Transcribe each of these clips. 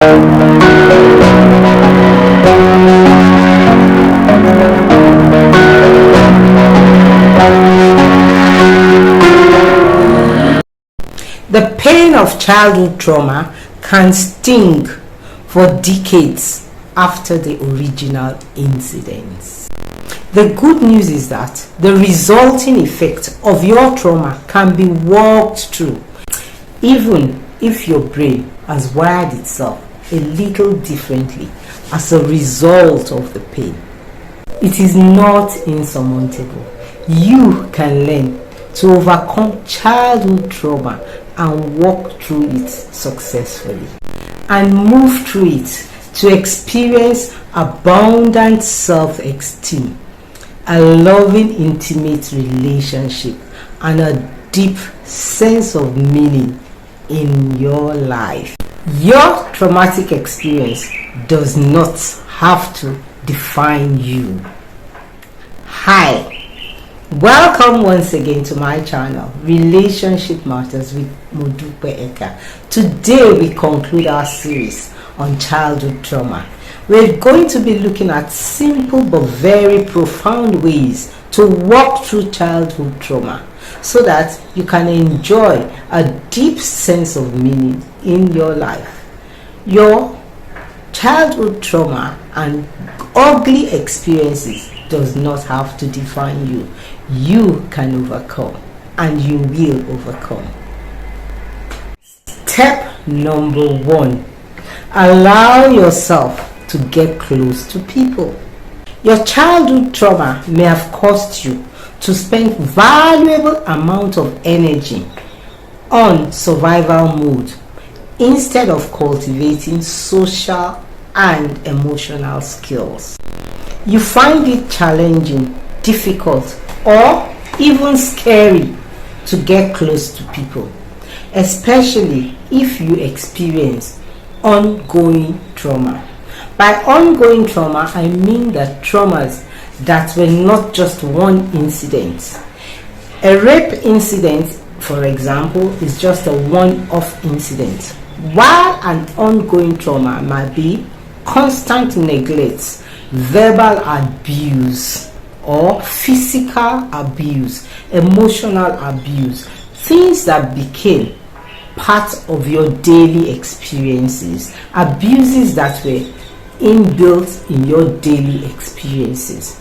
The pain of childhood trauma can sting for decades after the original incidents. The good news is that the resulting effect of your trauma can be worked through, even if your brain has wired itself a little differently as a result of the pain. It is not insurmountable. You can learn to overcome childhood trauma and walk through it successfully and move through it to experience abundant self-esteem, a loving intimate relationship, and a deep sense of meaning in your life. Your traumatic experience does not have to define you. Hi, welcome once again to my channel, Relationship Matters with Modupe Eka. Today we conclude our series on childhood trauma. We're going to be looking at simple but very profound ways to walk through childhood trauma so that you can enjoy a deep sense of meaning in your life. Your childhood trauma and ugly experiences does not have to define you. You can overcome, and you will overcome. Step number 1. Allow yourself to get close to people. Your childhood trauma may have caused you to spend valuable amount of energy on survival mode instead of cultivating social and emotional skills. You find it challenging, difficult, or even scary to get close to people, especially if you experience ongoing trauma. By ongoing trauma, I mean that traumas that were not just one incident. A rape incident, for example, is just a one-off incident, while an ongoing trauma might be constant neglect, verbal abuse, or physical abuse, emotional abuse, things that became part of your daily experiences, abuses that were inbuilt in your daily experiences.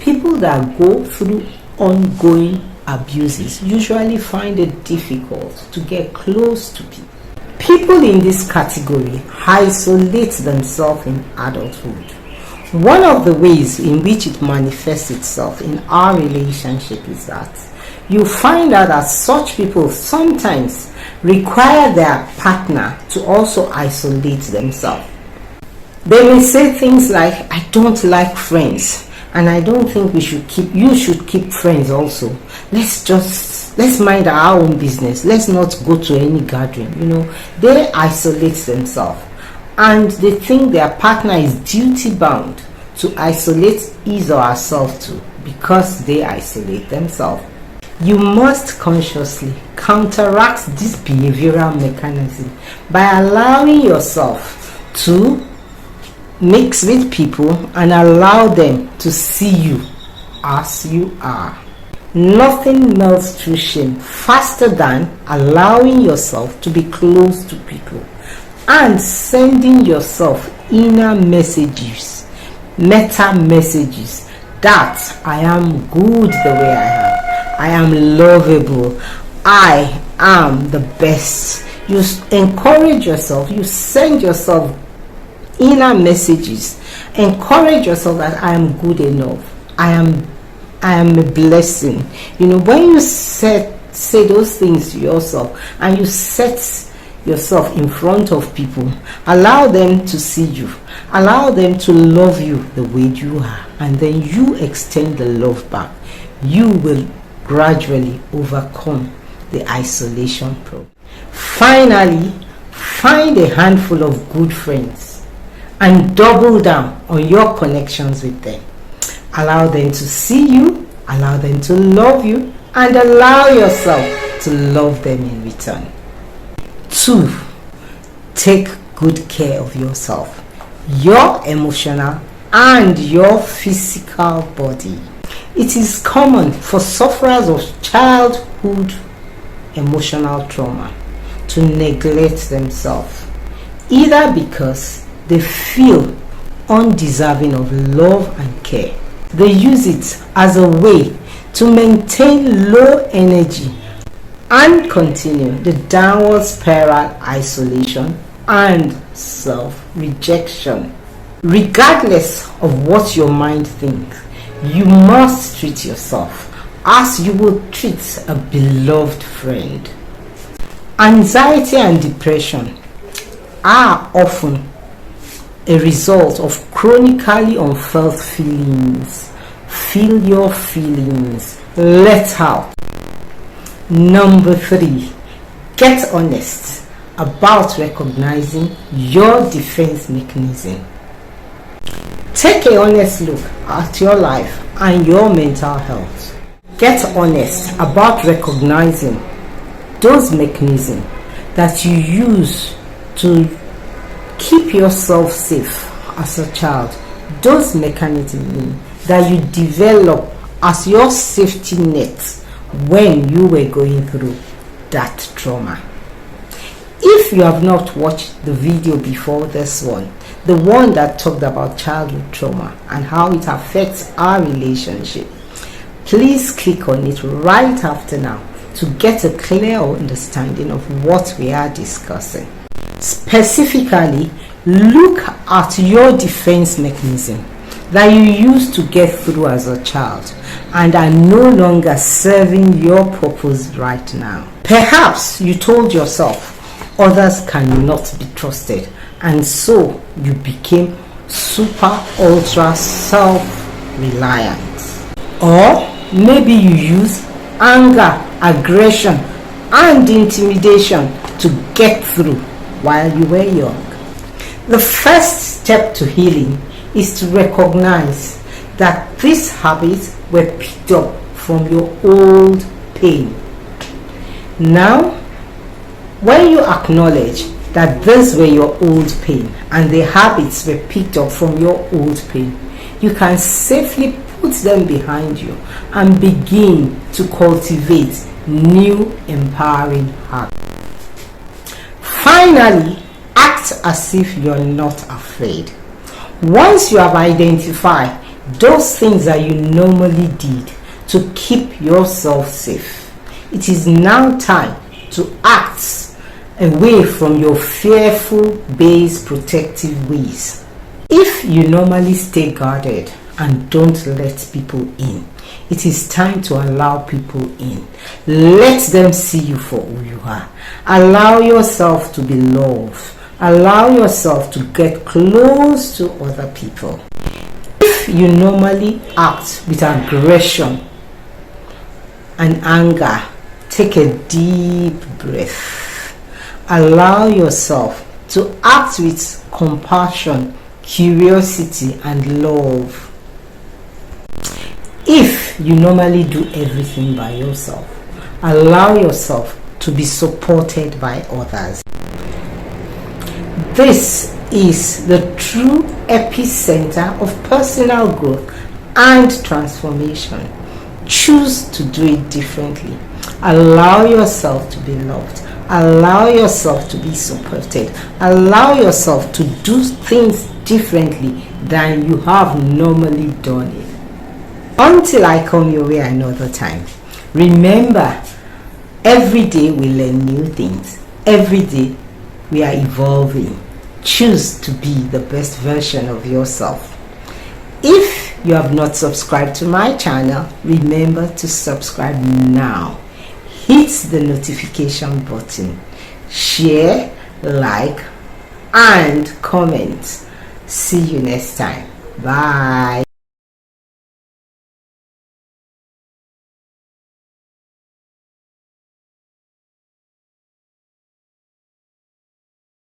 People that go through ongoing abuses usually find it difficult to get close to people. People in this category isolate themselves in adulthood. One of the ways in which it manifests itself in our relationship is that you find out that such people sometimes require their partner to also isolate themselves. They may say things like, I don't like friends, and I don't think you should keep friends also. Let's mind our own business. Let's not go to any gathering. They isolate themselves, and they think their partner is duty bound to isolate his or herself too, because they isolate themselves. You must consciously counteract this behavioral mechanism by allowing yourself to mix with people and allow them to see you as you are. Nothing melts through shame faster than allowing yourself to be close to people and sending yourself inner messages, meta messages, that I am good the way I am lovable, I am the best. You encourage yourself, you send yourself inner messages, encourage yourself that I am good enough, I am a blessing. When you say those things to yourself and you set yourself in front of people, allow them to see you, allow them to love you the way you are, and then you extend the love back. You will gradually overcome the isolation problem. Finally, find a handful of good friends and double down on your connections with them. Allow them to see you, allow them to love you, and allow yourself to love them in return. 2. Take good care of yourself, your emotional and your physical body. It is common for sufferers of childhood emotional trauma to neglect themselves, either because they feel undeserving of love and care. They use it as a way to maintain low energy and continue the downward spiral isolation and self-rejection. Regardless of what your mind thinks, you must treat yourself as you would treat a beloved friend. Anxiety and depression are often a result of chronically unfelt feelings. Feel your feelings, let out. Number 3, get honest about recognizing your defense mechanism. Take an honest look at your life and your mental health. Get honest about recognizing those mechanisms that you use to keep yourself safe as a child. Those mechanisms that you develop as your safety net when you were going through that trauma. If you have not watched the video before this one, the one that talked about childhood trauma and how it affects our relationship, please click on it right after now to get a clear understanding of what we are discussing. Specifically, look at your defense mechanism that you used to get through as a child and are no longer serving your purpose right now. Perhaps you told yourself others cannot be trusted, and so you became super ultra self-reliant. Or maybe you use anger, aggression and intimidation to get through while you were young. The first step to healing is to recognize that these habits were picked up from your old pain. Now, when you acknowledge that these were your old pain and the habits were picked up from your old pain, you can safely put them behind you and begin to cultivate new empowering habits. Finally, act as if you're not afraid. Once you have identified those things that you normally did to keep yourself safe, it is now time to act away from your fearful based protective ways. If you normally stay guarded and don't let people in, it is time to allow people in. Let them see you for who you are. Allow yourself to be loved. Allow yourself to get close to other people. If you normally act with aggression and anger, take a deep breath. Allow yourself to act with compassion, curiosity, and love. If you normally do everything by yourself, allow yourself to be supported by others. This is the true epicenter of personal growth and transformation. Choose to do it differently. Allow yourself to be loved. Allow yourself to be supported. Allow yourself to do things differently than you have normally done it. Until I come your way another time, remember, every day we learn new things. Every day we are evolving. Choose to be the best version of yourself. If you have not subscribed to my channel, remember to subscribe now. Hit the notification button, share, like, and comment. See you next time. Bye.